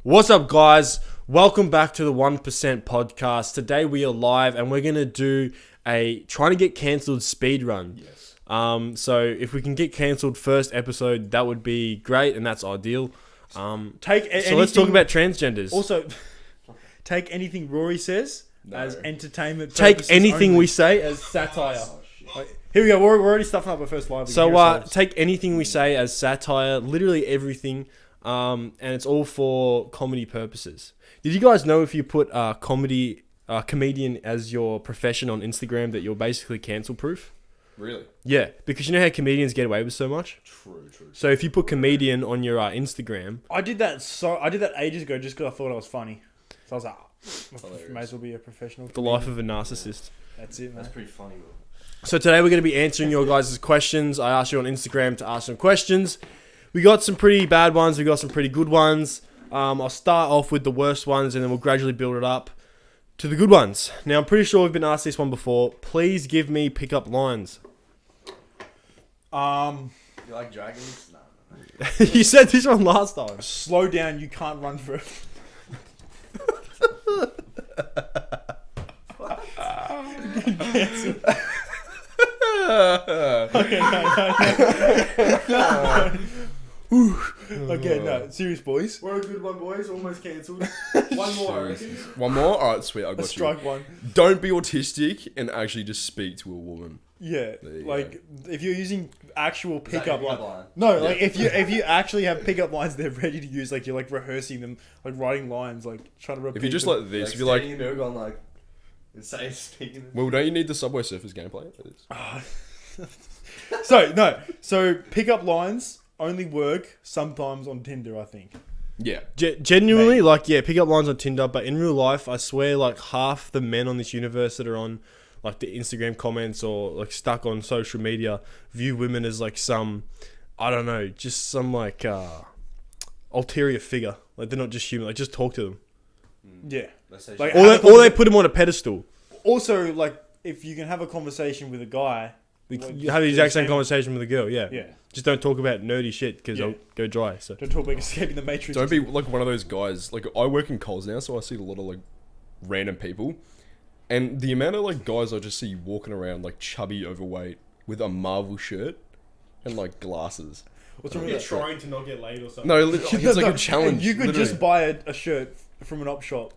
What's up, guys? Welcome back to the 1% podcast. Today we are live and we're going to do a trying to get cancelled speed run. Yes. So if we can get cancelled first episode, that would be great and that's ideal. So let's talk about transgenders. Also, take anything Rory says as entertainment Take purposes anything only. we say as satire. Here we go. We're already stuffing up our first live. So take anything we say as satire, literally everything, and it's all for comedy purposes. Did you guys know if you put comedian as your profession on Instagram that you're basically cancel proof? Really? Yeah, because you know how comedians get away with so much. True. So if you put comedian on your Instagram, I did that ages ago just because I thought I was funny. So I was like, Hilarious. may as well be a professional. the life of a narcissist. That's it, man. That's pretty funny, bro. So today we're going to be answering your guys' questions. I asked you on Instagram to ask some questions. We got some pretty bad ones. We got some pretty good ones. I'll start off with the worst ones and then we'll gradually build it up to the good ones. Now, I'm pretty sure we've been asked this one before. Please give me pickup lines. You like dragons? No. You said this one last time. Slow down. You can't run for it. Okay, no. Serious, boys. We're a good one, boys. Almost cancelled. One more, I reckon. One more? Alright, sweet, I got Let's strike one. you. Don't be autistic and actually just speak to a woman. Yeah, There you like if you're using actual Is that pickup your line. line? No, like if you actually have pickup lines, they're ready to use. Like you're like rehearsing them, like writing lines, like trying to repeat. If you just them. like this, Like if you're like, standing in the mirror going like, insane speaking. well, don't you need the Subway Surfers gameplay for this? So pickup lines only work sometimes on Tinder, I think. Yeah. Genuinely, pickup lines on Tinder, but in real life, I swear, like, half the men on this universe that are on, like, the Instagram comments or, like, stuck on social media view women as, like, some, I don't know, just some, like, ulterior figure. Like, they're not just human. Like, just talk to them. Yeah. Let's say Like, Or they put them on a pedestal. Also, like if you can have a conversation with a guy, like, You have the exact same conversation with a girl, yeah. Yeah. Just don't talk about nerdy shit because Yeah. I'll go dry. So Don't talk about escaping the Matrix. Don't be like one of those guys. Like, I work in Coles now, so I see a lot of like random people, and the amount of like guys I just see walking around like chubby, overweight, with a Marvel shirt and like glasses. What's wrong with that? trying to not get laid or something. No, it's like No, a challenge. You could literally. just buy a shirt from an op shop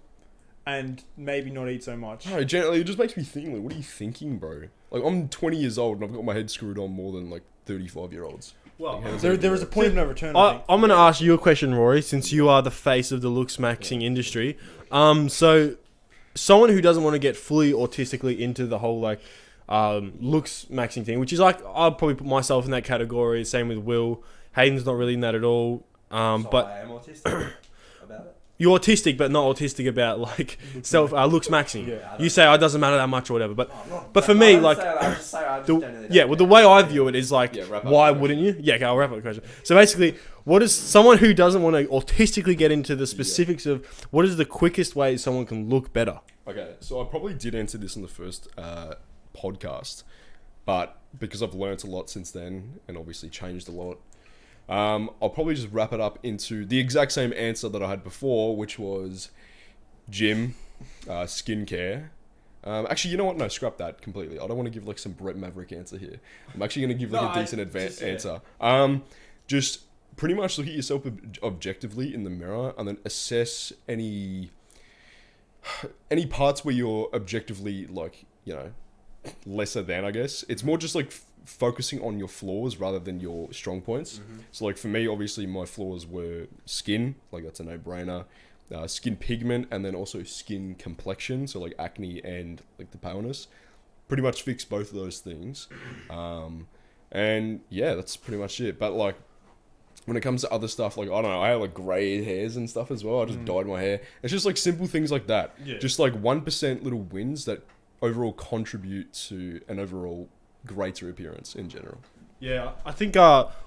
and maybe not eat so much. No, generally, it just makes me think, like, what are you thinking, bro? Like, I'm 20 years old and I've got my head screwed on more than, like, 35-year-olds. Well, There is a point of no return, I think. I'm going to ask you a question, Rory, since you are the face of the looks maxing industry. So someone who doesn't want to get fully autistically into the whole like looks maxing thing, which is like I'll probably put myself in that category. Same with Will. Hayden's not really in that at all. But I am autistic about it. you're autistic, but not autistic about like looks maxing. Yeah. You say, "Oh, it doesn't matter that much" or whatever. But I'm not- But for I me, don't like, say that, I just say I just the, don't really yeah, know. well, the way I view it is like, Yeah, wrap up why the wouldn't you? Yeah, okay, I'll wrap up the question. So basically, what is someone who doesn't want to autistically get into the specifics of what is the quickest way someone can look better? Okay, so I probably did answer this in the first podcast, but because I've learnt a lot since then and obviously changed a lot, I'll probably just wrap it up into the exact same answer that I had before, which was gym, skincare. Actually, you know what? No, scrap that completely. I don't want to give like some Brett Maverick answer here. I'm actually going to give like a decent answer. Just pretty much look at yourself objectively in the mirror and then assess any parts where you're objectively like, you know, lesser than, I guess. It's more just like focusing on your flaws rather than your strong points. So like for me, obviously my flaws were skin, like that's a no-brainer. Skin pigment, and then also skin complexion, so like acne and like the paleness. Pretty much fix both of those things. And yeah, that's pretty much it. But like when it comes to other stuff, like I don't know, I have like grey hairs and stuff as well. I just dyed my hair. It's just like simple things like that. Yeah. Just like 1% little wins that overall contribute to an overall greater appearance in general. Yeah, I think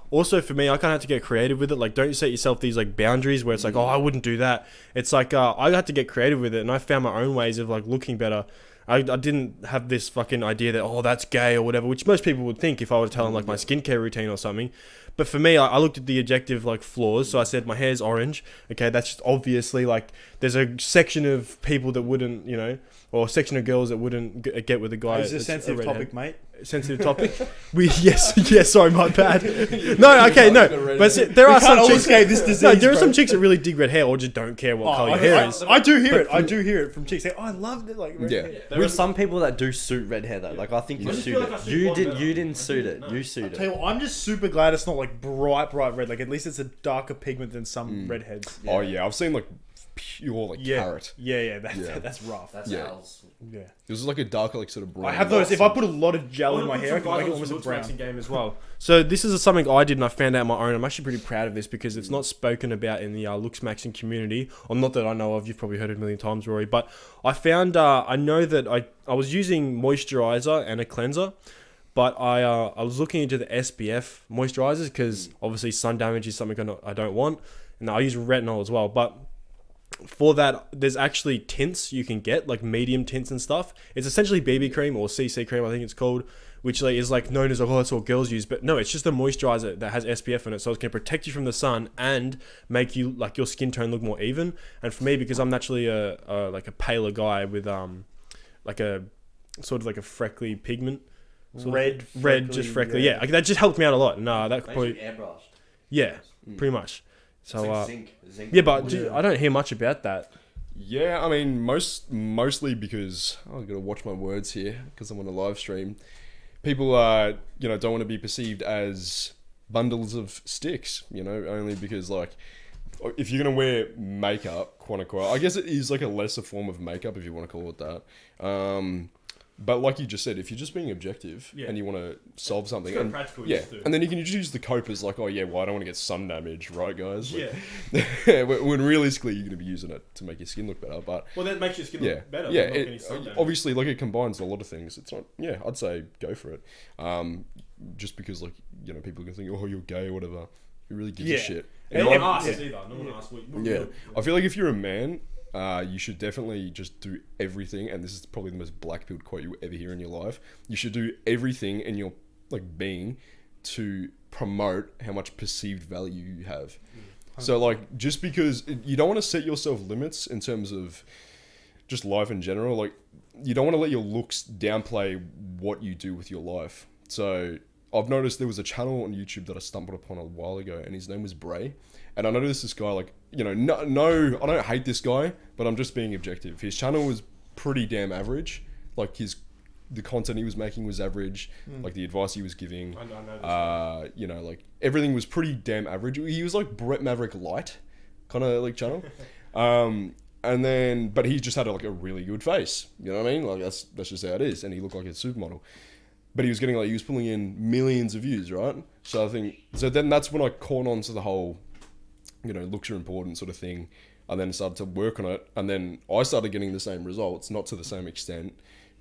also for me, I kind of have to get creative with it. Like, don't set yourself these like boundaries where it's like, oh, I wouldn't do that. It's like I had to get creative with it, and I found my own ways of like looking better. I didn't have this fucking idea that, oh, that's gay or whatever, which most people would think if I were to tell them like my skincare routine or something. But for me, I looked at the objective like flaws. So I said my hair's orange. Okay, that's just obviously like there's a section of people that wouldn't, you know, or a section of girls that wouldn't get with a guy. It's a that's sensitive redhead. topic, mate. Sensitive topic. Yes. Sorry, my bad. No, okay, no. But see, there are some all chicks. escape this disease, No, there are bro. some chicks that really dig red hair or just don't care what color your hair is. I do hear But it. I do hear it from chicks. Like, oh, I love it. Like, red Yeah. hair. There are some people that do suit red hair though. Like I think you just suit feel like I it. suit You one did. better. You didn't suit it. No. You suit Tell you it. what, I'm just super glad it's not like bright red. Like, at least it's a darker pigment than some redheads. Oh yeah, I've seen like pure like Yeah. carrot. Yeah. Yeah. That's rough. That's Yeah. Al's. Yeah. This is like a darker like sort of brown. I have noticed if I put a lot of gel in my hair, I can make it almost a brown. game as well. So this is something I did and I found out on my own. I'm actually pretty proud of this because it's not spoken about in the looks maxing community, or not that I know of. You've probably heard it a million times, Rory. But I found I know that I was using moisturizer and a cleanser, but I was looking into the SPF moisturizers because obviously sun damage is something I don't want, and I use retinol as well, but. For that, there's actually tints you can get, like medium tints and stuff. It's essentially BB cream or CC cream, I think it's called, which like is like known as like, oh, that's what girls use. But no, it's just a moisturizer that has SPF in it, so it's going to protect you from the sun and make you like your skin tone look more even. And for me, because I'm naturally a like a paler guy with like a sort of like a freckly pigment, Red, just freckly. Yeah, like, that just helped me out a lot. Nah, that could Makes you probably airbrushed. yeah, pretty much. So It's like zinc. yeah, but I don't hear much about that. Yeah, I mean, mostly because I've got to watch my words here because I'm on a live stream. People, don't want to be perceived as bundles of sticks. Only because like, if you're gonna wear makeup, quote unquote, I guess it is like a lesser form of makeup if you want to call it that. But like you just said, if you're just being objective and you want to solve something, got and, practical yeah, use too. and then you can just use the cope as like, oh yeah, well I don't want to get sun damage, right, guys? Like, Yeah. when realistically you're going to be using it to make your skin look better. But Well, that makes your skin yeah, look better. yeah, not getting sun damage. obviously like it combines a lot of things. It's not, yeah, I'd say go for it. Just because like people can think, oh, you're gay or whatever. Who really gives a shit? And Yeah, no yeah, one asks yeah. either. No one asks. Yeah, I feel like if you're a man, you should definitely just do everything, and this is probably the most black-pilled quote you will ever hear in your life. You should do everything in your like being to promote how much perceived value you have. So like, just because you don't want to set yourself limits in terms of just life in general, like you don't want to let your looks downplay what you do with your life. So I've noticed there was a channel on YouTube that I stumbled upon a while ago, and his name was Bray. And I noticed this guy, like, no, I don't hate this guy, but I'm just being objective. His channel was pretty damn average. Like, the content he was making was average. Like, the advice he was giving. I know this Like, everything was pretty damn average. He was like Brett Maverick Light kind of, like, channel. But he just had, like, a really good face. You know what I mean? Like, that's just how it is. And he looked like a supermodel. But he was getting, like, he was pulling in millions of views, right? So then that's when I caught on to the whole, looks are important sort of thing. And then started to work on it. And then I started getting the same results, not to the same extent,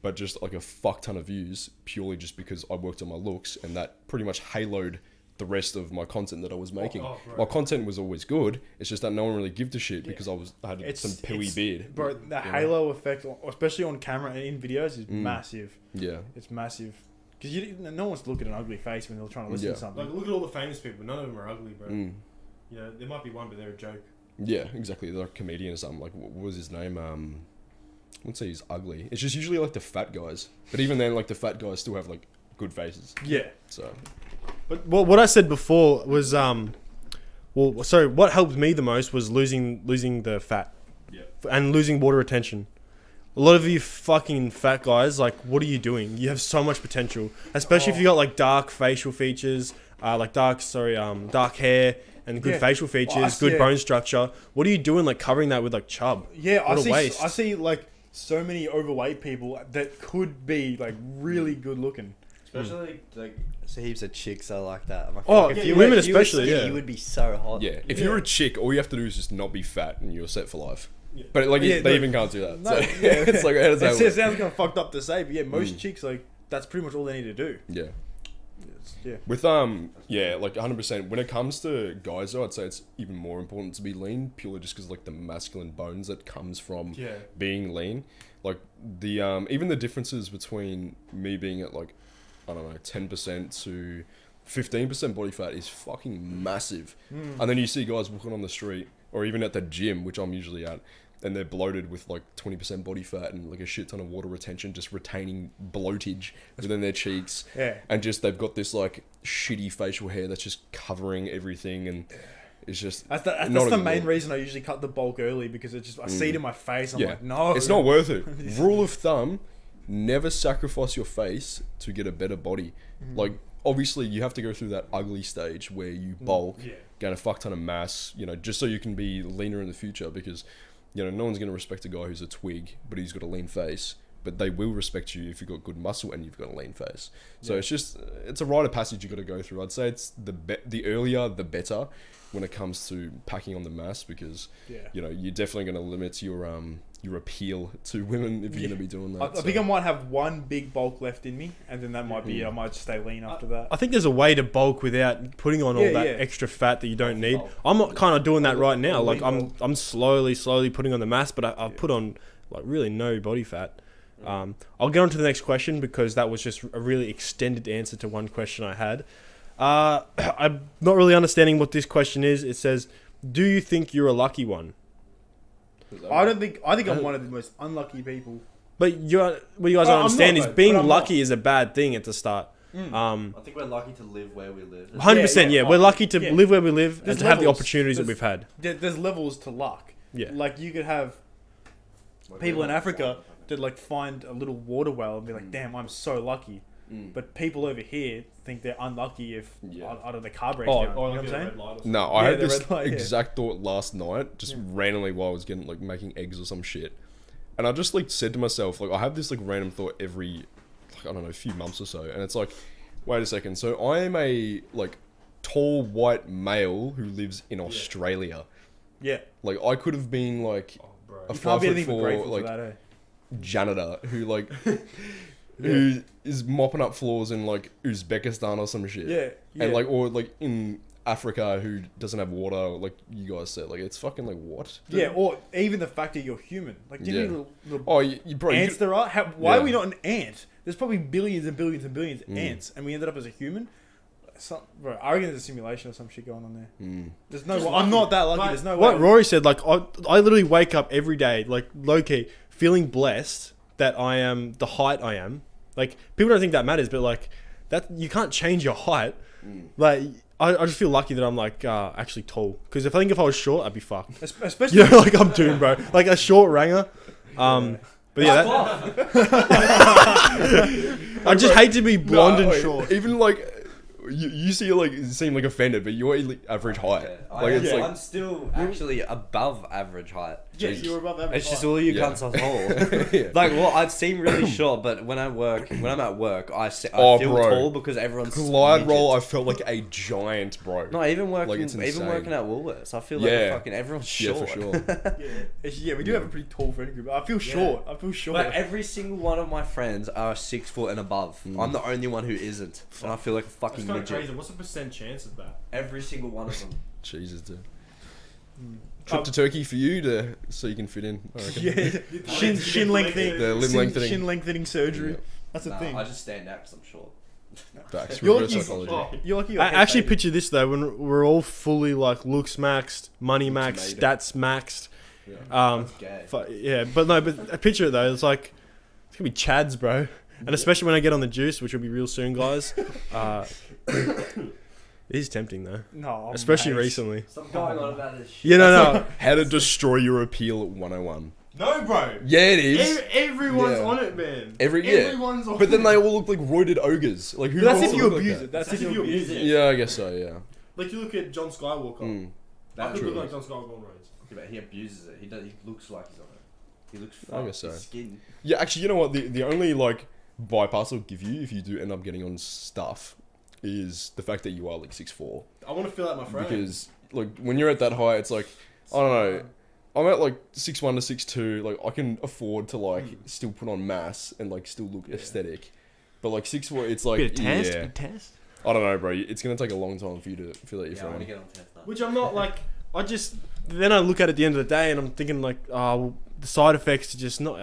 but just like a fuck ton of views purely just because I worked on my looks, and that pretty much haloed the rest of my content that I was making. right. My content was always good. It's just that no one really gave a shit because I had some pilly beard. Bro, the halo effect, especially on camera and in videos, is massive. Yeah. It's massive. Because no one wants to look at an ugly face when they're trying to listen Yeah. to something. Like, look at all the famous people. None of them are ugly, bro. There might be one, but they're a joke. Yeah, exactly. They're like a comedian or something. Like, what was his name? I wouldn't say he's ugly. It's just usually like the fat guys. But even then, like the fat guys still have like good faces. Yeah. So, But what I said before was what helped me the most was losing the fat, and losing water retention. A lot of you fucking fat guys, like, what are you doing? You have so much potential, especially if you got like dark facial features, dark hair and good Yeah. facial features, good bone structure. What are you doing, like covering that with like chub? Yeah, What a waste. I see like so many overweight people that could be like really good looking. Especially like So heaps of chicks are like that. I'm like, Oh, fuck, yeah, you women were- if you were especially, skinny, yeah. You would be so hot. yeah. If you're a chick, all you have to do is just not be fat and you're set for life. Yeah. But like, Yeah, they no. even can't do that. No, So, yeah. it's like, how does that It work? sounds kind of fucked up to say, but yeah, most chicks, like, that's pretty much all they need to do. Yeah. Yeah. With yeah, like 100%. When it comes to guys, though, I'd say it's even more important to be lean, purely just because like the masculine bones that comes from Yeah. being lean. Like the even the differences between me being at like, I don't know, 10% to 15% body fat is fucking massive. And then you see guys walking on the street or even at the gym, which I'm usually at, and they're bloated with like 20% body fat and like a shit ton of water retention, just retaining bloatage within their cheeks. Yeah. And just they've got this like shitty facial hair that's just covering everything, and it's just That's the not a main good look. reason I usually cut the bulk early, because it just I see it in my face. I'm Yeah. like, no, It's not worth it. Rule of thumb: never sacrifice your face to get a better body. Like obviously you have to go through that ugly stage where you bulk, Yeah. gain a fuck ton of mass, you know, just so you can be leaner in the future, because you know no one's going to respect a guy who's a twig but he's got a lean face, but they will respect you if you've got good muscle and you've got a lean face. So it's a rite of passage you got to go through. I'd say it's the earlier the better when it comes to packing on the mass, because you know you're definitely going to limit your appeal to women if you're going to be doing that. I think I might have one big bulk left in me, and then that might be it. I might just stay lean after that. I think there's a way to bulk without putting on all Yeah, that yeah. extra fat that you don't need. I'm kind of doing that right now. Like I'm slowly putting on the mass, but I've put on like really no body fat. I'll get on to the next question, because that was just a really extended answer to one question I had. I'm not really understanding what this question is. It says, "Do you think you're a lucky one?" I think I'm one of the most unlucky people. But what you guys don't I'm not, understand is though, being but I'm lucky is a bad thing at the start. I think we're lucky to live where we live. 100%, yeah. We're lucky to Yeah. live where we live and There's to have the levels. opportunities that There's- we've had. There's levels to luck. Yeah. Like you could have people in Africa that like find a little water well and be like, "Damn, I'm so lucky." But people over here think they're unlucky if out of the car breaks down. You know what I'm saying? No, I Yeah, had the this red light, yeah. exact thought last night, just randomly while I was getting like making eggs or some shit, and I just like said to myself, like I have this like random thought every, like I don't know, few months or so, and it's like, wait a second, so I am a like tall white male who lives in Australia. Yeah. Like I could have been like a You can't be anything but 5'4" grateful like for that, eh? janitor who like who is mopping up floors in like Uzbekistan or some shit. Yeah. And like, or like in Africa who doesn't have water, like you guys said, like it's fucking like what? Yeah, or even the fact that you're human. Like, do you know how many little Oh, you bro, ants there are? Why Yeah. are we not an ant? There's probably billions and billions and billions of ants, and we ended up as a human. Bro, I reckon there's a simulation or some shit going on there. There's no. I'm not that lucky. There's no What way. Rory said, like I literally wake up every day, like low key, feeling blessed that I am the height I am. Like people don't think that matters, but like that you can't change your height. Like I just feel lucky that I'm like actually tall. Because if I was short, I'd be fucked. Especially You know, like I'm doomed, bro. Like a short ranger. But yeah, I just hate to be blonde and short. Even like you see like seem like offended, but you're like average height. Like it's like I'm still actually above average height. Yeah, you're above average. It's just height. all you Yeah. cunts are tall. Yeah. Like, well, I seem really short, but when I'm at work, I Oh, feel bro. tall because everyone's glide roll. I midgets. felt like a giant, bro. No, even working, Like, it's even insane. working at Woolworths, I feel like Yeah. fucking everyone's Yeah, short. for sure. Yeah, we do have a pretty tall friend group. I feel short. I feel short. Like every single one of my friends are 6 foot and above. I'm the only one who isn't, and I feel like a fucking midget. What's the percent chance of that? Every single one of them. Jesus, dude. Trip to Turkey for you so you can fit in. I reckon. Yeah, shin lengthening. The limb lengthening. Shin lengthening surgery. Yeah. That's a Nah, thing. I just stand out because I'm short. Facts. You're Reverse lucky- psychology. You're lucky. I actually picture this though when we're all fully like looks maxed, money Looks maxed, made. stats maxed. Yeah. Gay. Yeah, but I picture it though. It's like it's gonna be Chads, bro. And especially when I get on the juice, which will be real soon, guys. It is tempting though, No, especially mate. recently. Stop going on about this shit. Yeah, no. How to destroy your appeal 101. No, bro. Yeah, it is. Everyone's Yeah. on it, man. Yeah. Everyone's on But then they all look like roided ogres. Like who? But that's wants if to you look abuse like it. That's if you abuse it. Yeah, I guess so. Yeah. Like you look at John Skywalker. Mm. I That's could look true. like John Skywalker on roads. Yeah, but he abuses it. He looks like he's on it. He looks I fucked. guess so. His skin. Yeah, actually, you know what? The only like bypass I'll give you if you do end up getting on stuff is the fact that you are like 6'4". I want to feel out my frame. Because like when you're at that height, it's like I don't know. I'm at like 6'1" to 6'2". Like I can afford to like still put on mass and like still look aesthetic. But like 6'4", it's like bit of test, yeah. bit of test. I don't know, bro. It's gonna take a long time for you to feel that you're Yeah, I want to fine. get on test now. Which I'm not like. Then I look at it at the end of the day and I'm thinking like, oh, well, the side effects are just not.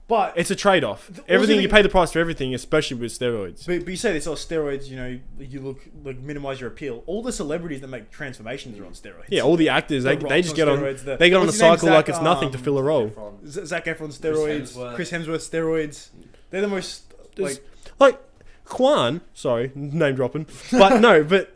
But It's a trade off. Also Everything, the- you pay the price for everything, especially with steroids. But you say this, steroids, you look like minimize your appeal. All the celebrities that make transformations are on steroids. Yeah, all the actors, The they Rock's just get on. steroids, They get on a what's his name? cycle like Zac, it's nothing to fill a role. Zac Efron steroids, Chris Hemsworth steroids. They're the most There's- Like Kwan, sorry, name dropping, but no, but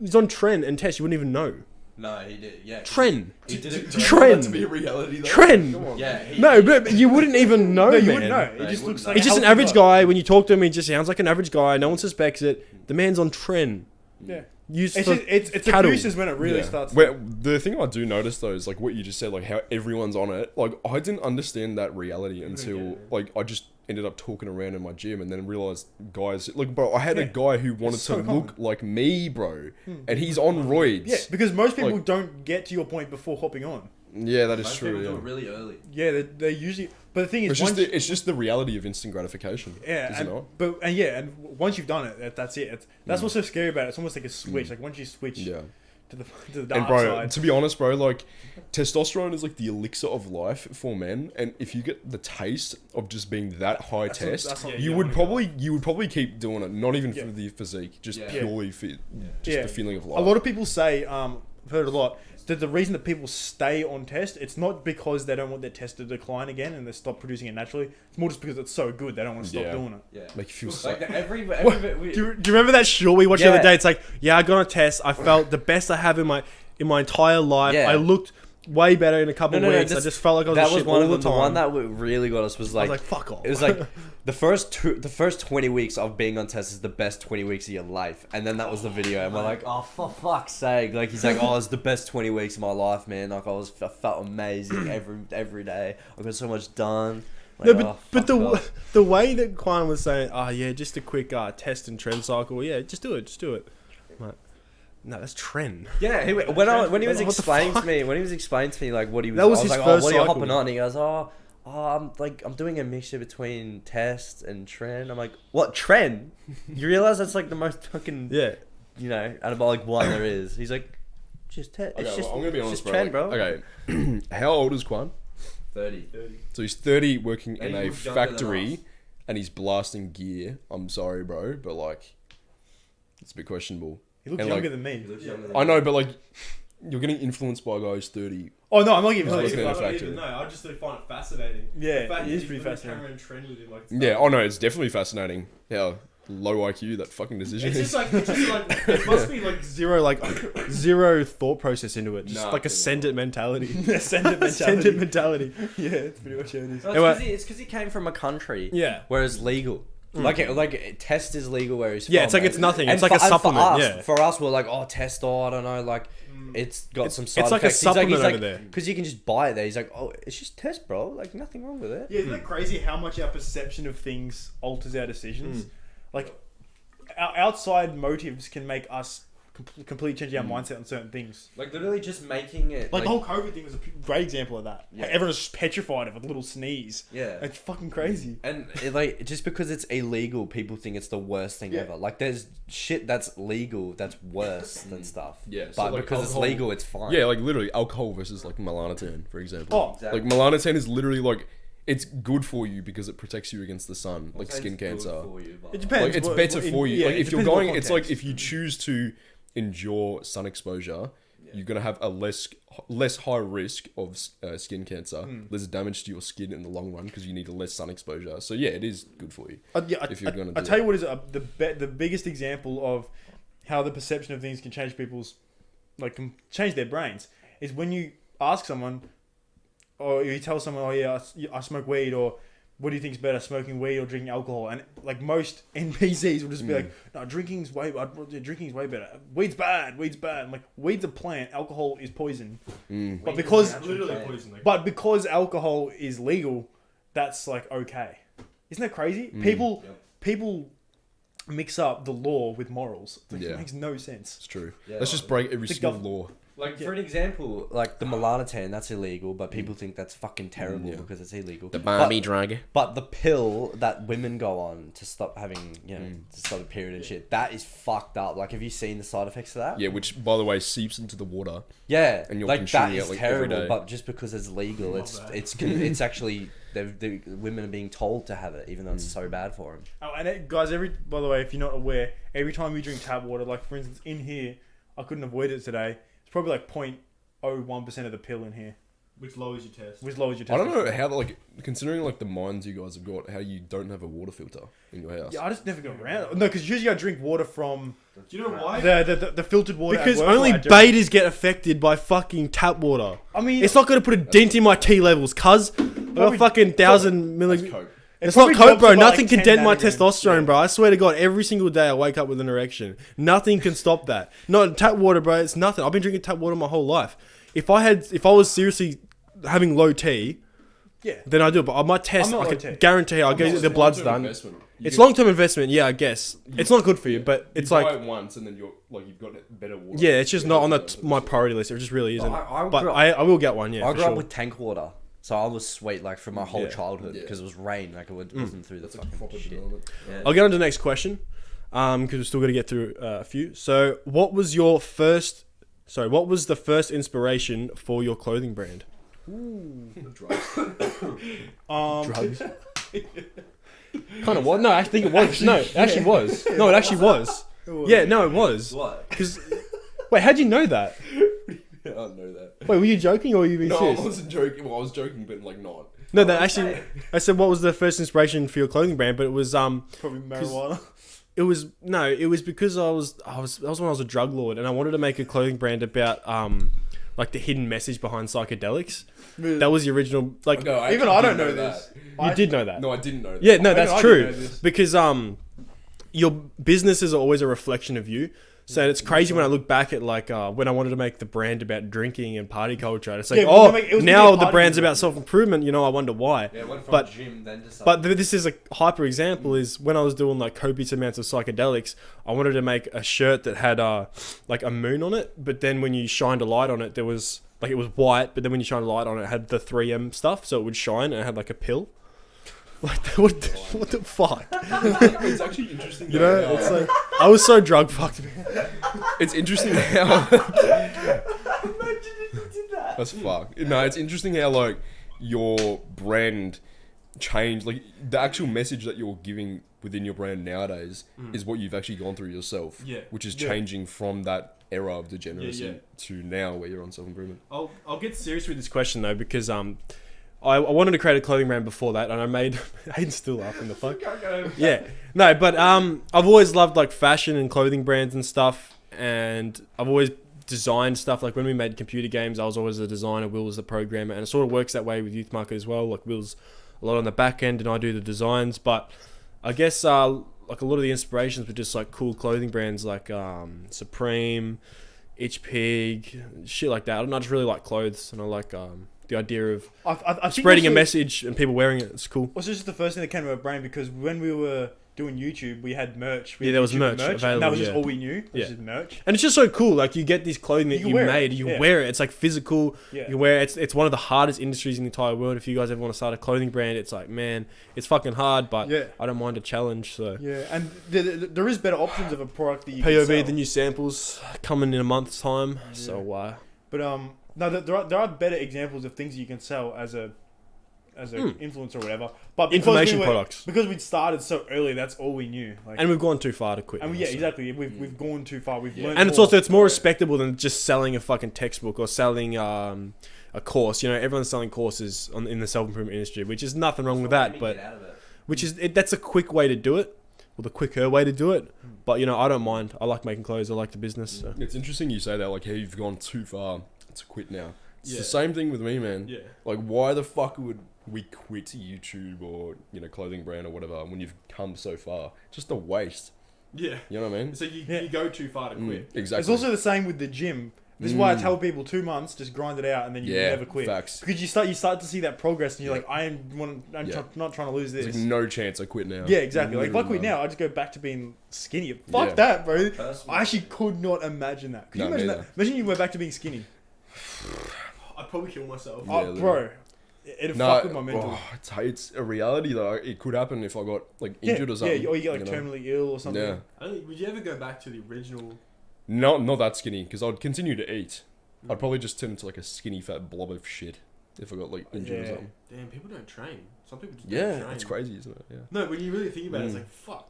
he's on Tren and Test. You wouldn't even know. No, he did. Yeah. Tren, He did it. Tren, To be a reality, though. Tren. Yeah. No, but you wouldn't even know. No, you man. wouldn't know. No, It just you looks wouldn't like know. He's just an a average healthy guy. When you talk to him, he just sounds like an average guy. No one suspects it. The man's on Tren. Yeah. Used It's for just, it's cattle. abuses when it really Yeah. starts. Where, the thing I do notice though is like what you just said, like how everyone's on it. Like I didn't understand that reality until like I just ended up talking around in my gym and then realized guys like bro, I had a Yeah. guy who wanted so to common. look like me, bro, and he's on roids. Yeah, because most people Like- don't get to your point before hopping on. Yeah, that is Most true. people do Yeah. it really early. Yeah, they usually. But the thing is, once, It's just the reality of instant gratification. yeah, is it not? and once you've done it, that's it. That's what's so scary about it. It's almost like a switch. Like once you switch Yeah. to the dark And bro, side. to be honest, bro, like testosterone is like the elixir of life for men, and if you get the taste of just being that high That's test, that's not- Yeah, you yeah, would I probably keep doing it, not even Yeah. for the physique, just Yeah. purely for just Yeah. the feeling of life. A lot of people say, I've heard a lot, that the reason that people stay on test, it's not because they don't want their test to decline again and they stop producing it naturally. It's more just because it's so good they don't want to stop Yeah. doing it. Yeah. Make you feel Like sick. every Do you remember that short we watched the Yeah. other day? It's like, yeah, I got on a test. I felt the best I have in my entire life. Yeah. I looked way better in a couple No, of no, weeks. I this- just felt like I was that a was shit one all of the them. time. The one that really got us was I like, was like, fuck off. it was like the first 20 weeks of being on test is the best 20 weeks of your life, and then that was the video, and we're like, oh for fuck's sake! Like he's like, oh, it's the best 20 weeks of my life, man. Like I felt amazing every day. I got so much done. Like, No, but, oh, but fuck off. the way that Quan was saying, oh yeah, just a quick test and trend cycle. Yeah, just do it. I'm like, no, that's trend. Yeah, when he was What the explaining to fuck? me, like what he was, That was I was his like, first oh, what are you cycle. hopping on? He goes, I'm doing a mixture between test and trend. I'm like, what trend? You realize that's like the most fucking Yeah. anabolic one there is. He's like, just test. Okay, It's just, well, I'm gonna be it's honest, just bro. trend, bro. Okay, how old is Quan? 30. So he's 30, working And in he a looks younger than factory, us. and he's blasting gear. I'm sorry, bro, but like, it's a bit questionable. He looks And, younger like, than me. He looks younger than I me. know, but like, you're getting influenced by a guy who's 30. Oh no, I'm not even. He's Like, working in a I don't factory. even know. I just find it fascinating. Yeah, The fact it that is he's pretty putting fascinating. camera and trend with him, like, Yeah, oh no, it's definitely fascinating. How low IQ that fucking decision It's is. just like it must be like zero thought process into it. Just Nah, like a it's send it mentality. Send it Send it mentality. Yeah, it's pretty much how it is. No, it's because he came from a country Yeah. where it's legal. Like test is legal where he's Yeah, from, it's like man. it's nothing. And It's like for- a and supplement. For us, Yeah. for us, we're like, oh, test, I don't know, like it's got some side it's like a effects. supplement over there. because you can just buy it there. He's like, oh, it's just test, bro. Like nothing wrong with it. Yeah, isn't it crazy how much our perception of things alters our decisions? Like, our outside motives can make us completely change our mindset on certain things. Like literally just making it Like, the whole COVID thing was a great example of that. Yeah. Everyone's just petrified of a little sneeze. yeah. It's fucking crazy. And like just because it's illegal, people think it's the worst thing Yeah. ever. Like there's shit that's legal that's worse than stuff. Yeah, but so, like, because it's alcohol- legal, it's fine. Yeah, like literally alcohol versus like melanotan, for example. Oh, Exactly. Like melanotan is literally like it's good for you because it protects you against the sun, like skin cancer. it depends. Like it's what- better what- for you. yeah, Like it if you're depends what going, it's like context. if you choose to endure sun exposure, you're gonna have a less high risk of skin cancer, less damage to your skin in the long run because you need a less sun exposure. So yeah, it is good for you. If you're gonna I do tell you it. what is the biggest example of how the perception of things can change people's, like, can change their brains, is when you ask someone, or you tell someone, oh yeah, I smoke weed, or what do you think is better, smoking weed or drinking alcohol? And like most NPCs will just be like, no, drinking's way better. Weed's bad. I'm like, weed's a plant. Alcohol is poison. But because Literally poison. But because alcohol is legal, that's like okay. Isn't that crazy? People mix up the law with morals. It's like, Yeah. It makes no sense. It's true. Yeah. Let's just break every The single gov- law. Like, for an example, like the Melanotan, that's illegal, but people think that's fucking terrible Yeah. because it's illegal. The Barbie drug. But the pill that women go on to stop having, to stop a period and shit, that is fucked up. Like, have you seen the side effects of that? Yeah, which by the way seeps into the water. Yeah, And you're like that consuming is it, like, every terrible. day. But just because it's legal, it's actually the women are being told to have it, even though it's so bad for them. Oh, and guys, by the way, if you're not aware, every time you drink tap water, like for instance, in here, I couldn't avoid it today. It's probably like 0.01% of the pill in here, Which lowers your test. which lowers your I test. don't know how, like, considering like the minds you guys have got, how you don't have a water filter in your house. Yeah, I just never got around. No, because usually I drink water from Do you know why? the filtered water. at Because work only where I don't- betas get affected by fucking tap water. I mean, It's not going to put a dent in my T levels, cuz. I got Probably- fucking 1,000 That's milligrams. Coke. It's not probably coke, drops bro. about, Nothing like, can 10 dent my nanograms. testosterone, bro. I swear to God, every single day I wake up with an erection. Nothing can stop that. Not tap water, bro. It's nothing. I've been drinking tap water my whole life. If I was seriously having low T, Yeah. then I do it. But my test, I'm not I low can T. guarantee I'll get the blood's done. It's long-term investment, yeah, I guess. It's not good for you, but it's you like, buy it once and then you've got better water. yeah, it's just not on the my priority list. It just really isn't. I But grew up- I will get one, yeah. I for grew sure. up with tank water, so I was sweet like for my whole Yeah. childhood Yeah. because it was rain. Like it wasn't through the That's like fucking proper shit. development. Yeah. I'll get on to the next question, because we're still going to get through a few. So, what was the first inspiration for your clothing brand? Drugs. Kind of was. No, I think it was. No, it actually was. No, it actually was. Yeah, no, it was. What? Because, wait, how'd you know that? I don't know that. Wait, were you joking or were you being No, I serious? wasn't joking. Well, I was joking, but like not. No, that actually, I said what was the first inspiration for your clothing brand, but it was Probably marijuana. it was because that was when I was a drug lord and I wanted to make a clothing brand about like the hidden message behind psychedelics. That was the original, like, No, Even actually I don't didn't know this. you did know that. No, I didn't know that. Yeah, no, I that's didn't true. know this. Because your businesses are always a reflection of you. So it's crazy when I look back at like when I wanted to make the brand about drinking and party culture. And it's like, Yeah, well, oh, it was now gonna be a the party brand's brand. about self improvement. You know, I wonder why. Yeah, went from But- gym then to But this is a hyper example. Is when I was doing like copious amounts of psychedelics, I wanted to make a shirt that had like a moon on it. But then when you shined a light on it, there was like it was white. But then when you shine a light on it, it had the 3M stuff, so it would shine and it had like a pill. Like what the fuck? It's actually interesting. You though, know, how- it's like I was so drug fucked. it's interesting how. That's fucked. No, it's interesting how like your brand changed. Like the actual message that you're giving within your brand nowadays is what you've actually gone through yourself. Yeah. Which is Yeah. changing from that era of degeneracy Yeah. to now where you're on self improvement. I'll get serious with this question though because I wanted to create a clothing brand before that and I made Hayden's still laughing the fuck. Yeah. No, but I've always loved like fashion and clothing brands and stuff and I've always designed stuff. Like when we made computer games, I was always the designer, Will was the programmer, and it sort of works that way with Youth Market as well. Like Will's a lot on the back end and I do the designs, but I guess like a lot of the inspirations were just like cool clothing brands like Supreme, Itch Pig, shit like that. I just really like clothes and I like the idea of I think spreading a also- message and people wearing it. It's cool. Well, this is the first thing that came to my brain because when we were doing YouTube, we had merch. We Yeah, had there was YouTube merch and available, that was just yeah. all we knew. It was Yeah. just merch. And it's just so cool. Like you get this clothing that You can you wear it. made, you Yeah. wear it. It's like physical. Yeah. You wear it. It's one of the hardest industries in the entire world. If you guys ever want to start a clothing brand, it's like, man, it's fucking hard, but Yeah. I don't mind a challenge. So Yeah, and there is better options of a product that you can POV, sell. the new samples coming in a month's time. So But no, there are better examples of things you can sell as a influencer or whatever. But because Information we were, products. because we'd started so early, that's all we knew. Like, and we've gone too far to quit. and now, yeah, so. exactly. We've gone too far. We've learned. And it's more. also it's more respectable than just selling a fucking textbook or selling a course. You know, everyone's selling courses in the self improvement industry, which is nothing wrong with that. But that's a quick way to do it, or the quicker way to do it. But you know, I don't mind. I like making clothes. I like the business. So. It's interesting you say that, like how you've gone too far to quit now. It's Yeah. the same thing with me, man. Yeah. Like, why the fuck would we quit YouTube or, clothing brand or whatever when you've come so far? Just a waste. Yeah. You know what I mean? So you Yeah. go too far to quit. Exactly. It's also the same with the gym. This is why I tell people 2 months, just grind it out, and then you never quit. Facts. Because you start to see that progress, and you're like, I'm not trying to lose this. It's like no chance I quit now. Yeah, exactly. Like if I Literally quit none. now, I just go back to being skinny. Fuck Yeah. that, bro. Personally, I actually could not imagine that. Could you No, imagine me that? Imagine you went back to being skinny. I'd probably kill myself. Yeah, Oh, literally. bro. It'd fuck with my mental. It's a reality though. It could happen if I got like injured or something. Yeah, or you get like know? terminally ill or something. Yeah. I don't think, would you ever go back to the original? Not that skinny because I'd continue to eat. I'd probably just turn into like a skinny fat blob of shit if I got like injured or Yeah. something. Damn, people don't train. Some people just Yeah, don't train. it's crazy, isn't it? Yeah. No, when you really think about it, it's like, fuck.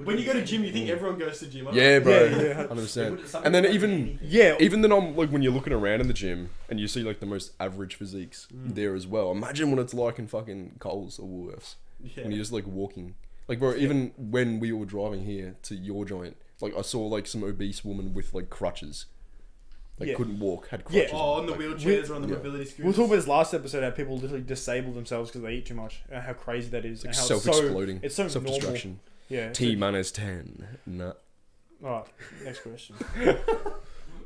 When you go to gym, you think everyone goes to gym. Yeah, bro. Yeah. 100%. And then even then I'm like when you're looking around in the gym and you see like the most average physiques there as well. Imagine what it's like in fucking Coles or Woolworths Yeah. when you're just like walking. Like bro, even when we were driving here to your joint, like I saw like some obese woman with like crutches. Like Yeah. couldn't walk, had Yeah. crutches. Oh, on the wheelchairs or on the Yeah. mobility scooters. We were talking about this last episode how people literally disable themselves because they eat too much and how crazy that is. It's like and how self-exploding, It's so normal. self-destruction. Yeah. T minus 10. Nah. Alright, next question.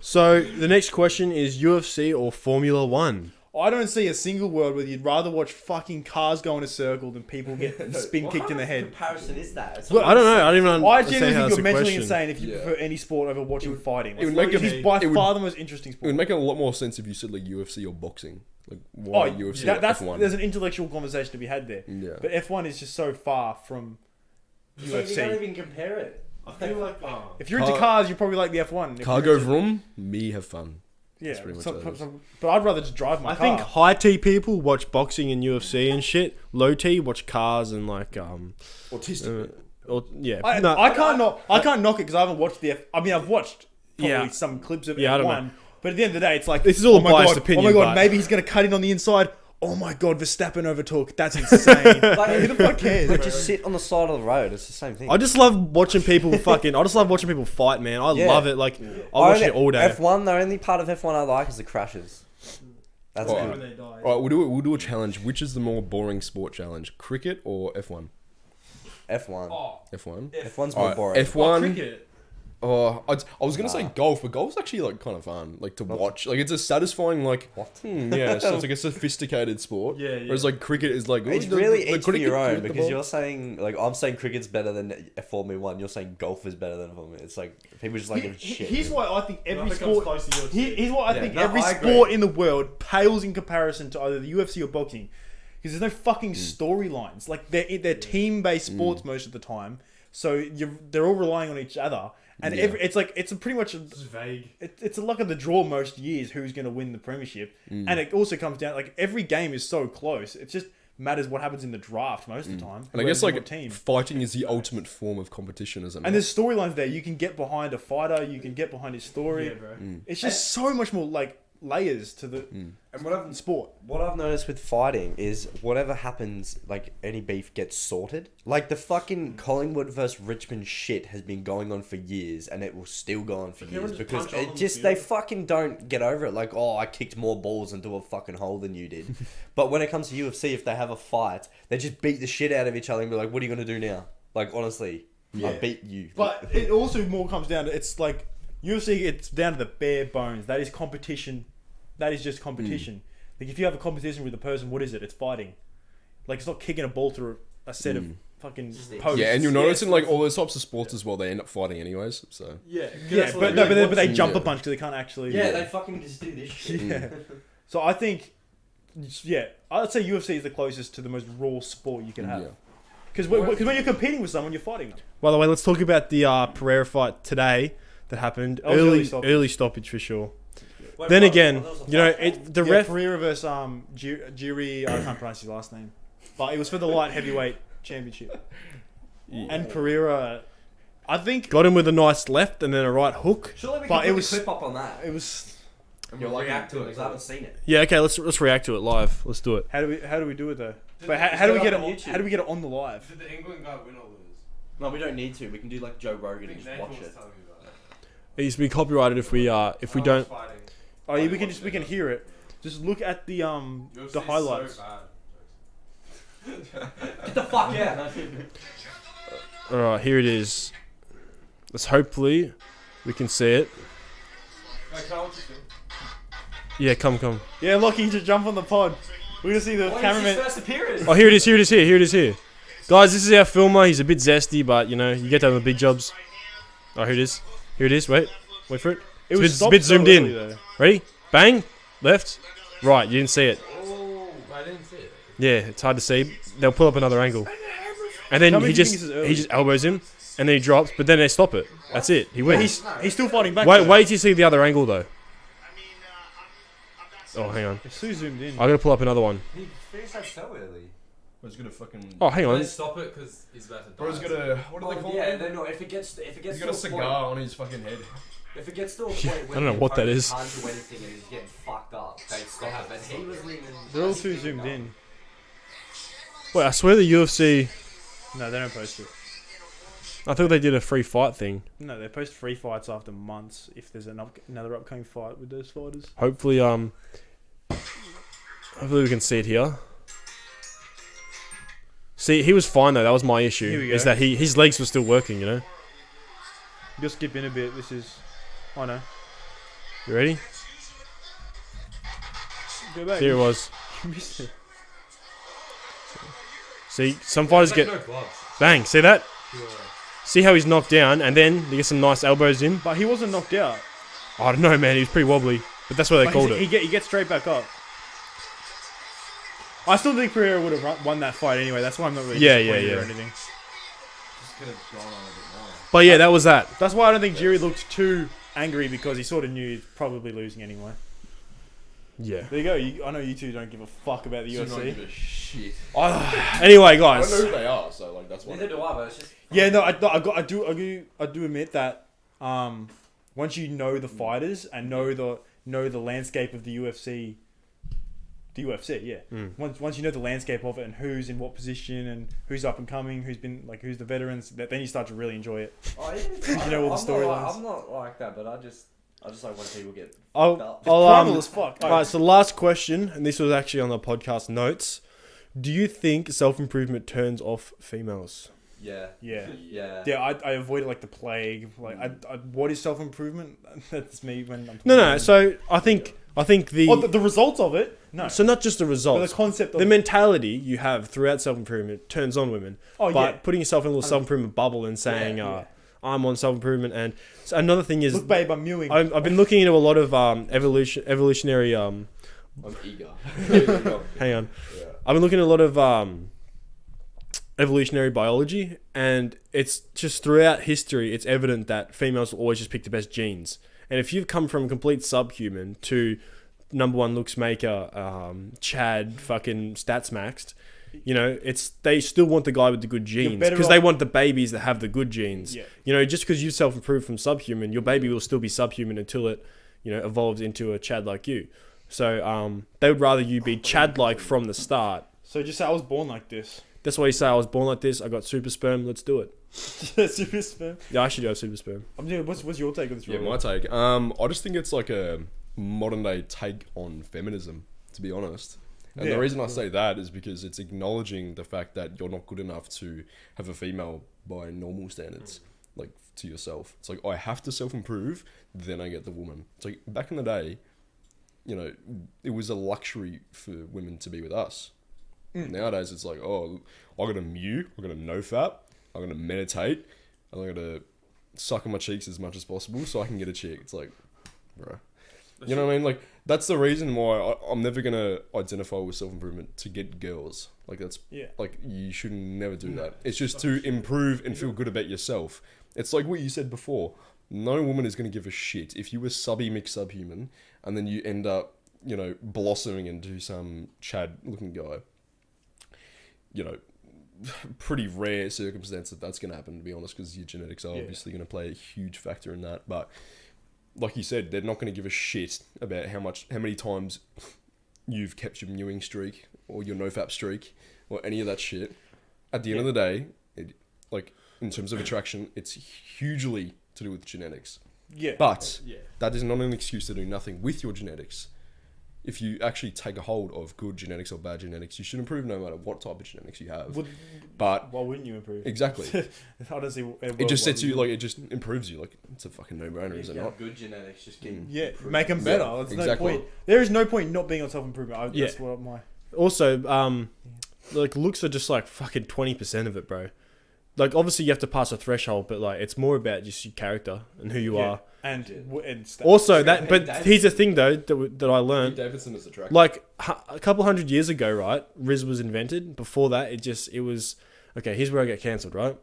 So the next question is UFC or Formula One? I don't see a single world where you'd rather watch fucking cars go in a circle than people get spin kicked in the head. comparison is that? It's Look, I don't know. I don't even I understand genuinely how think that's you're a mentally question. insane if you Yeah. prefer any sport over watching fighting. it would make It's it- by it would- far the most interesting It sport. would make a lot more sense if you said like UFC or boxing. Like why UFC or that's F1? there's an intellectual conversation to be had there. Yeah. But F1 is just so far from So you UFC. can't even compare it. I feel like If you're into Car- cars, you probably like the F1. If Cargo you're into- vroom, me have fun. Yeah, That's pretty much what it is. but I'd rather just drive my I car. think high T people watch boxing and UFC and shit. Low T watch cars and like Autistic. or yeah. I can't knock it because I haven't watched the I mean, I've watched probably Yeah. some clips of Yeah, I don't F1, but at the end of the day, it's like This is all oh my biased god, opinion, Oh my god, but- maybe he's gonna cut in on the inside. Oh my god, Verstappen overtook. That's insane. Like, Who the fuck cares? But bro? just sit on the side of the road. It's the same thing. I just love watching people I just love watching people fight, man. I Yeah. love it. Like I watch it all day. F1, the only part of F1 I like is the crashes. That's Oh, good. they die. Alright, we'll do a challenge. Which is the more boring sport challenge? Cricket or F1? F1. F1? F1's more Alright, boring. F1. cricket. Oh, I was gonna say golf, but golf's actually like kind of fun, like to watch. Like it's a satisfying, like yeah. So it's like a sophisticated sport. Yeah, yeah. Whereas like cricket is like It's oh, really the each for cricket your can own hit the because ball. you're saying like I'm saying cricket's better than Formula 1. You're saying golf is better than Formula. It's like people just like give a shit. Here's why I think every Nothing comes sport. close to UFC. Here's why I Yeah, think no, every I agree. sport in the world pales in comparison to either the UFC or boxing, because there's no fucking storylines. Like they're team-based sports most of the time, so they're all relying on each other, and Yeah. it's a pretty much It's vague. it's a luck of the draw most years who's going to win the premiership, and it also comes down like every game is so close. It just matters what happens in the draft most of the time. And I who guess ends like what team. fighting is the ultimate form of competition, isn't it? And there's storylines there. You can get behind a fighter. You can get behind his story. Yeah, bro. It's just so much more like layers to the And what I've sport. What I've noticed with fighting is whatever happens, like any beef gets sorted. Like the fucking Collingwood versus Richmond shit has been going on for years, and it will still go on for But years everyone just because punch on it the just field. they fucking don't get over it. Like, oh, I kicked more balls into a fucking hole than you did. But when it comes to UFC, if they have a fight, they just beat the shit out of each other and be like, "What are you gonna do now?" Like, honestly, I beat you. But it also more comes down to it's like UFC. It's down to the bare bones. That is competition. That is just competition. Like if you have a competition with a person, what is it? It's fighting. Like it's not kicking a ball through a set of fucking posts. yeah, and you'll notice in like all those types of sports as well, they end up fighting anyways. So Yeah, Yeah, but no, but they jump Yeah. a punch because they can't actually. yeah, they fucking just do this shit. Yeah. So I think, yeah, I'd say UFC is the closest to the most raw sport you can have. yeah. Because when you're competing with someone, you're fighting them. By the way, let's talk about the Pereira fight today that happened. That was Early stoppage for sure. Wait, Then what? again, What was the you know, fight? the Yeah, ref. Pereira versus Jiri. I can't pronounce his last name, but it was for the light heavyweight championship. And Pereira, I think Got him with a nice left and then a right hook. Surely we but can it put was- a clip up on that. it was. And we'll react to it because I haven't seen it. Yeah, okay, let's react to it live. Let's do it. How do we do it though? Did But it- how do we is it get it? up on On, YouTube? how do we get it on the live? Did the England guy win or lose? No, we don't need to. We can do like Joe Rogan I and think just Nathan watch was it. telling me about it. It used to be copyrighted if we don't. Fighting. Oh yeah, we can hear it. Just look at the UFC is highlights. So bad. Get the fuck out! All right, here it is. Let's hopefully we can see it. Yeah, come. Yeah, Lockie, just jump on the pod. We're gonna see the cameraman. first appearance. Oh, here it is here. Guys, this is our filmer. He's a bit zesty, but you know, you get to have the big jobs. Oh, here it is. Wait for it. It's a bit zoomed in. Though. Ready? Bang. Left. Right. You didn't see it. Oh, I didn't see it. Yeah, it's hard to see. They'll pull up another angle. And then Tell me he if you just think this is early. he just elbows him, and then he drops. But then they stop it. That's it. He But wins. he's still fighting back. Wait till you see the other angle though. Oh, hang on. It's so zoomed in. I gotta pull up another one. He finished that so early. Bro's gonna fucking. Oh, hang on. Let's stop it because he's about to die. Bro's gonna. What do they call it? no. If it gets He's got a cigar on his fucking head. If it gets to a point where I don't know what that is. can't do anything and he's getting fucked up, they stop it. But he was leaving. They're all too zoomed in. Wait, I swear the UFC. No, they don't post it. I thought they did a free fight thing. No, they post free fights after months if there's another upcoming fight with those fighters. Hopefully we can see it here. See, he was fine though. That was my issue. Here we go. Is that his legs were still working? You know. You'll skip in a bit. This is. Oh no. You ready? Go back. Here it was. You missed it. See, some fighters get No gloves. bang. See that? Sure. See how he's knocked down, and then they get some nice elbows in. But he wasn't knocked out. I don't know, man. He was pretty wobbly, but that's what they But called he it. gets straight back up. I still think Pereira would have won that fight anyway. That's why I'm not really disappointed or anything. Just could have gone on a bit more. But yeah, that was that. That's why I don't think Jiri looked too angry because he sort of knew he's probably losing anyway. Yeah. There you go. I know you two don't give a fuck about the So not UFC. give a shit. Anyway, I don't guys. know who they are, so like that's why. Neither do I, but it's just. Yeah, no, I do admit that. Once you know the fighters and know the landscape of the UFC. The UFC, yeah. Once you know the landscape of it and who's in what position and who's up and coming, who's the veterans, then you start to really enjoy it. Oh, You know all the storylines. I'm not like that, but I just like when people get. I'll, It's I'll, Primal as fuck. Alright, so last question, and this was actually on the podcast notes. Do you think self-improvement turns off females? Yeah. Yeah. Yeah. Yeah, I avoid it like the plague. Like, what is self improvement? That's me when I'm talking No. about it. So I think the results of it. No. so not just the But results. the concept of The mentality you have throughout self-improvement turns on women. Oh, but yeah. putting yourself in a little self-improvement bubble and saying, Yeah. I'm on self-improvement. And so another thing is, look, babe, I'm mewing. I've been looking into a lot of evolutionary. I'm eager. Hang on. Yeah. I've been looking at a lot of evolutionary biology, and it's just throughout history, it's evident that females will always just pick the best genes. And if you've come from complete subhuman to number one looks maker, Chad fucking stats maxed, you know, they still want the guy with the good genes better because off- they want the babies that have the good genes. Yeah. You know, just because you self-improve from subhuman, your baby will still be subhuman until it, you know, evolves into a Chad like you. So they would rather you be Chad like from the start. So just say I was born like this. That's why you say I was born like this. I got super sperm. Let's do it. Super sperm. Yeah, I should go super sperm. What's your take on this? Yeah, Robert? my take. I just think it's like a modern day take on feminism, to be honest. And Yeah. the reason I say that is because it's acknowledging the fact that you're not good enough to have a female by normal standards, like to yourself. It's like, I have to self-improve, then I get the woman. It's like, back in the day, you know, it was a luxury for women to be with us. Nowadays, it's like, oh, I got a mew, I got a nofap, I'm gonna meditate, and I'm gonna suck on my cheeks as much as possible so I can get a chick. It's like, bro, you know what I mean? Like, that's the reason why I'm never gonna identify with self-improvement to get girls. Like, that's like, you should never do that. It's just to improve and feel good about yourself. It's like what you said before. No woman is gonna give a shit if you were subby mixed subhuman and then you end up, you know, blossoming into some Chad looking guy. You know, pretty rare circumstance that's going to happen, to be honest, because your genetics are obviously going to play a huge factor in that. But like you said, they're not going to give a shit about how many times you've kept your mewing streak or your nofap streak or any of that shit. At the end of the day, like in terms of attraction, it's hugely to do with genetics. Yeah. But that is not an excuse to do nothing with your genetics. if you actually take a hold of good genetics or bad genetics, you should improve no matter what type of genetics you have. But why wouldn't you improve? Exactly. I don't see. It just sets you like it just improves you. Like it's a fucking no-brainer, is it not? Good genetics just keep make them better. Yeah, There's exactly. no point. There is no point not being on self-improvement. That's what my. Also, like looks are just like fucking 20% of it, bro. Like obviously you have to pass a threshold, but like it's more about just your character and who you are. And Also that, but here's the thing though that I learned. Davidson is attractive. Like a couple hundred years ago, right? Riz was invented. Before that, it was okay. Here's where I get cancelled, right?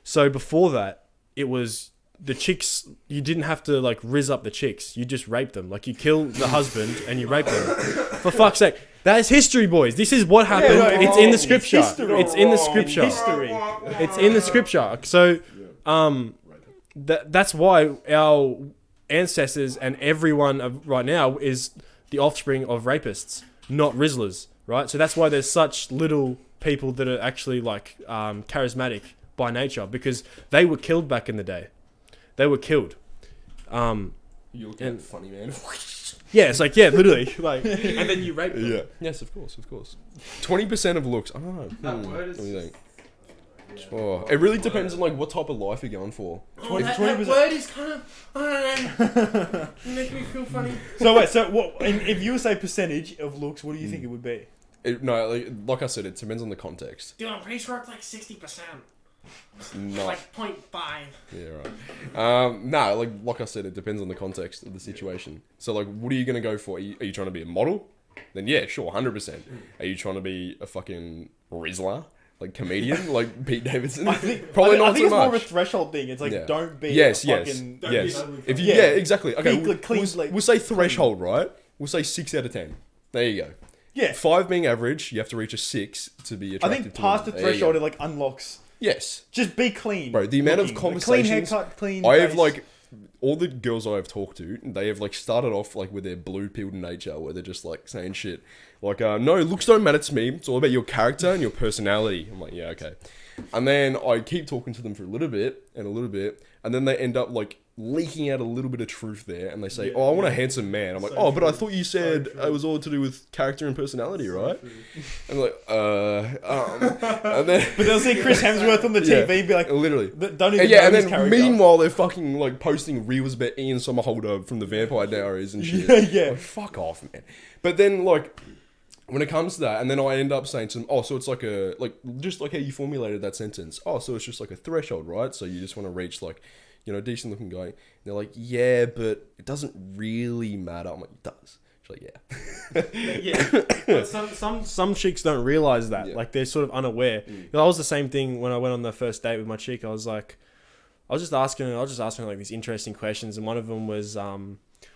So before that, it was the chicks. You didn't have to like riz up the chicks. You just rape them. Like you kill the husband and you rape them. For fuck's sake, that is history, boys. This is what happened. It's in the scripture. It's in the scripture. It's in the scripture. So, that's why our ancestors and everyone right now is the offspring of rapists, not Rizzlers, right? So that's why there's such little people that are actually like charismatic by nature, because they were killed back in the day. They were killed. You look funny, man. Yeah, it's like, literally. Like, and then you rape them. Yeah. Yes, of course. 20% of looks. I don't know. What do you think? Oh, it really depends on like what type of life you're going for. That word is kind of, I don't know, it makes me feel funny. So wait, what? If you say percentage of looks, what do you think it would be? Like I said, it depends on the context. Dude, I'm pretty sure it's like 60%. Not like 0.5. Yeah, right. Like I said, it depends on the context of the situation. So, like, what are you gonna go for? Are you trying to be a model? Then yeah, sure, 100%. Are you trying to be a fucking Rizzler, like comedian, like Pete Davidson? Probably not so much. I think it's more of a threshold thing. It's like don't be fucking If you, exactly. Okay, we'll say threshold, clean. Right? We'll say 6 out of 10. There you go. Yeah. 5 being average, you have to reach a 6 to be attractive. I think past the threshold, it like unlocks. Yes. Just be clean. Bro, the amount of conversations... Clean haircut, clean I have, face. like... All the girls I have talked to, they have, like, started off, like, with their blue-pilled nature, where they're just, like, saying shit. Like, no, looks don't matter to me. It's all about your character and your personality. I'm like, yeah, okay. And then I keep talking to them for a little bit, and then they end up, like, leaking out a little bit of truth there, and they say, I want a handsome man. I'm like, but I thought you said it was all to do with character and personality, right? And like, and then... But they'll see Chris Hemsworth on the TV and be like... Literally. Don't even know his character. Meanwhile, they're fucking, like, posting reels about Ian Somerhalder from the Vampire Diaries and shit. Yeah. Like, fuck off, man. But then, like... When it comes to that, and then I end up saying to them, so it's like just like how you formulated that sentence. So it's just like a threshold, right? So you just want to reach like, a decent looking guy. And they're like, yeah, but it doesn't really matter. I'm like, it does. She's like, yeah. But some chicks don't realize that. Yeah. Like they're sort of unaware. I was the same thing when I went on the first date with my chick. I was just asking her like these interesting questions, and one of them was,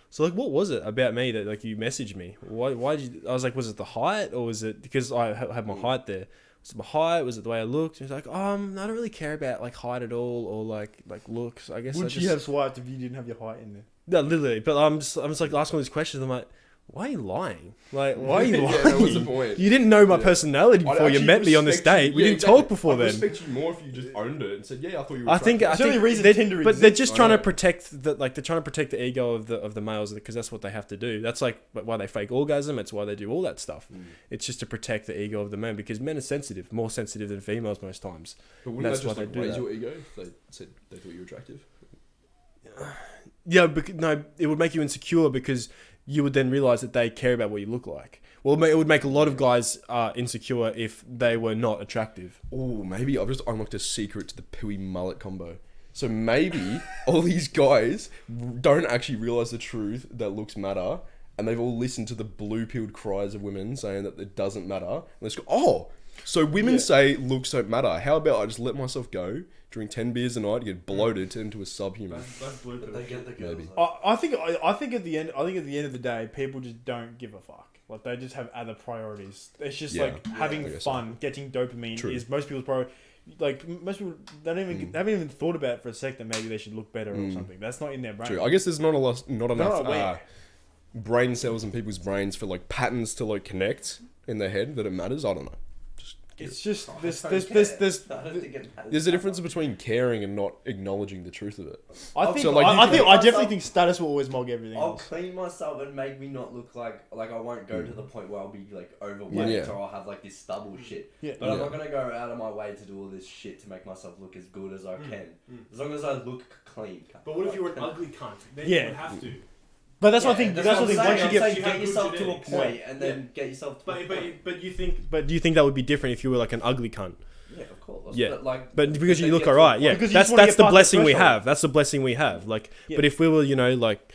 so like, what was it about me that like you messaged me? Why did you? I was like, was it the height, or was it because I had my height there? Was it my height? Was it the way I looked? And he's like, I don't really care about like height at all, or like looks. I guess. Would you have swiped if you didn't have your height in there? No, literally. But I'm just like asking all these questions. I'm like, why are you lying? Like, why are you lying? That was the point. You didn't know my personality before you met me on this date. We didn't talk before then. I respect you more if you just owned it and said, I thought you were I think the only reason Tinder but they're just trying to protect the ego of the males, because that's what they have to do. That's like why they fake orgasm. It's why they do all that stuff. It's just to protect the ego of the men, because men are sensitive, more sensitive than females most times. But wouldn't that just raise your ego if they said they thought you were attractive? Yeah, no, it would make you insecure, because you would then realize that they care about what you look like. Well, it would make a lot of guys insecure if they were not attractive. Oh, maybe I've just unlocked a secret to the Pooey mullet combo. So maybe all these guys don't actually realize the truth that looks matter, and they've all listened to the blue-pilled cries of women saying that it doesn't matter. And they just go, so women say looks don't matter. How about I just let myself go, drink 10 beers a night, get bloated, turn into a subhuman? That's blue pill. They get the girls. Maybe. I think at the end of the day, people just don't give a fuck. Like they just have other priorities. It's just having fun, getting dopamine is most people's priority. Like most people, they haven't even thought about it for a sec that maybe they should look better or something. That's not in their brain. True. I guess there's not enough brain cells in people's brains for like patterns to like connect in their head that it matters. I don't know. Just It's just there's There's a difference between caring and not acknowledging the truth of it. I think So, like, I you think can- I definitely think status will always mug everything I'll else. clean myself and make me not look like I won't go to the point where I'll be like overweight Yeah. or I'll have like this stubble shit. Yeah. But I'm Yeah. not gonna go out of my way to do all this shit to make myself look as good as I can. As long as I look clean. But what if you were an ugly cunt? Then Yeah. you would have to. But that's what I think. That's what I think. Once you get, get good yourself to a genetics. point and then get yourself to a But point. but you think But do you think that would be different if you were like an ugly cunt? Yeah, of course. Yeah. But Because you then look get to a alright, yeah. point- Because you That's just wanna get the past the blessing we threshold. have. That's the blessing we have. Like, Yeah. but if we were, like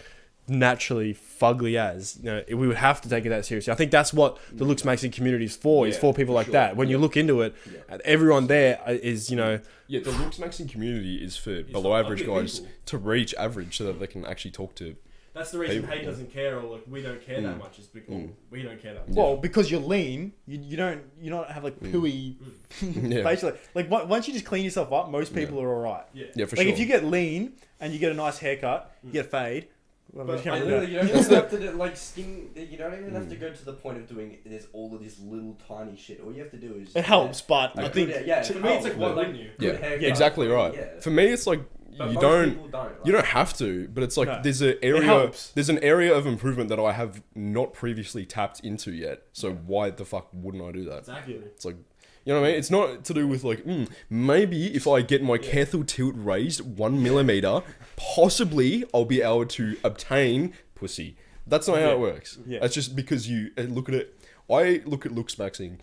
naturally fugly as, we would have to take it that seriously. I think that's what the looks maxing community is for. Is Yeah, for people for like sure. that. When you look into it, Yeah. and everyone there is, Yeah, the looks maxing community is for below for average ugly guys people. to reach average so that they can actually talk to. that's the reason People, Hate yeah. doesn't care or like we don't care that much is because we don't care that much. well, because you're lean, you don't have like pooey Yeah. facial. Like once you just clean yourself up, most people are alright. Yeah. Yeah, for Like sure. if you get lean and you get a nice haircut, you get a fade. Well, But which kind of- Literally, you don't even have to do, like skin. You don't even have to go to the point of doing this all of this little tiny shit. All you have to do is it helps, but I Like, think yeah, For me, it's like, why wouldn't you? Yeah, good haircut. exactly right. Yeah. For me, it's like But you most don't. people don't. Like, You don't have to, but it's like No. there's an area. helps. There's an area of improvement that I have not previously tapped into yet. So why the fuck wouldn't I do that? Exactly. It's like, you know what I mean? It's not to do with like, maybe if I get my cathode tilt raised 1 millimeter, possibly I'll be able to obtain pussy. That's not how it works. Yeah. That's just because you look at it. I look at looks maxing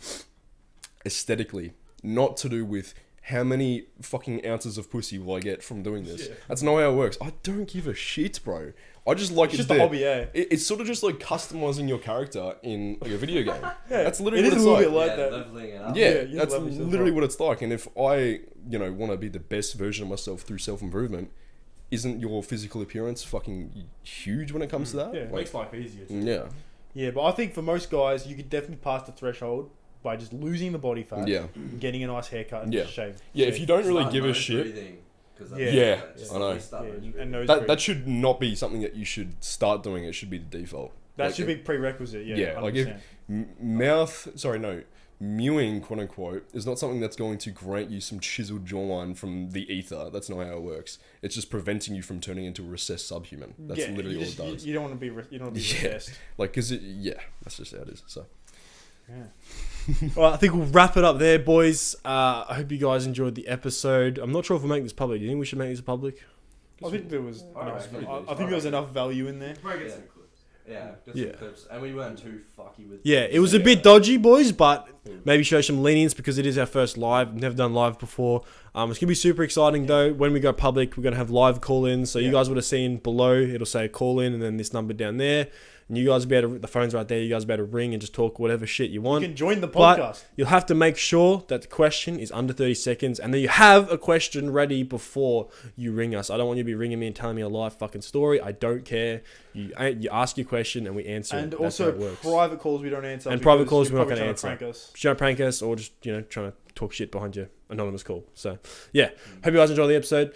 aesthetically, not to do with how many fucking ounces of pussy will I get from doing this. Yeah. That's not how it works. I don't give a shit, bro. I just like it's it's just a there. hobby, yeah. It's sort of just like customizing your character in like a video game. Yeah, That's literally it what is it's a like. little bit like yeah, that. leveling it up. Yeah, Yeah, you that's love yourself literally up. what it's like. And if I, want to be the best version of myself through self-improvement, isn't your physical appearance fucking huge when it comes to that? Yeah. It Like, makes life easier. yeah. Yeah, but I think for most guys, you could definitely pass the threshold by just losing the body fat, Yeah. getting a nice haircut, and Yeah. just shave. Yeah, if you don't really Start give a nose shit, breathing, 'cause Yeah. Yeah, just I know. like start Yeah, nose and breathing. nose that breathing. that should not be something that you should start doing. It should be the default. That Like, should be prerequisite. Yeah, yeah, like if 100%. mewing, quote unquote, is not something that's going to grant you some chiseled jawline from the ether. That's not how it works. It's just preventing you from turning into a recessed subhuman. That's Yeah, literally you all just- it does. You don't want to be. You don't want to be Yeah. recessed. Like, that's just how it is. So, Yeah. Well, I think we'll wrap it up there, boys. I hope you guys enjoyed the episode. I'm not sure if we'll make this public. Do you think we should make this public? I think there was. Alright, I think there was enough value in there. Probably get Yeah. some clips. Yeah, got Yeah. some clips, and we weren't too fucky with. Yeah, it was a bit dodgy, boys, but maybe show some lenience because it is our first live. Never done live before. It's gonna be super exciting though. When we go public, we're gonna have live call-ins. So you Yeah. guys would have seen below. It'll say call in, and then this number down there. And you guys will be able to. The phone's right there. You guys will be able to ring and just talk whatever shit you want. You can join the But podcast. you'll have to make sure that the question is under 30 seconds and that you have a question ready before you ring us. I don't want you to be ringing me and telling me a live fucking story. I don't care. You ask your question and we answer And it. That's how also it works. private calls we don't answer. And private because calls you're we're not probably gonna trying answer. prank us. Trying to prank us or just, trying to talk shit behind your anonymous call. So, yeah. Hope you guys enjoy the episode.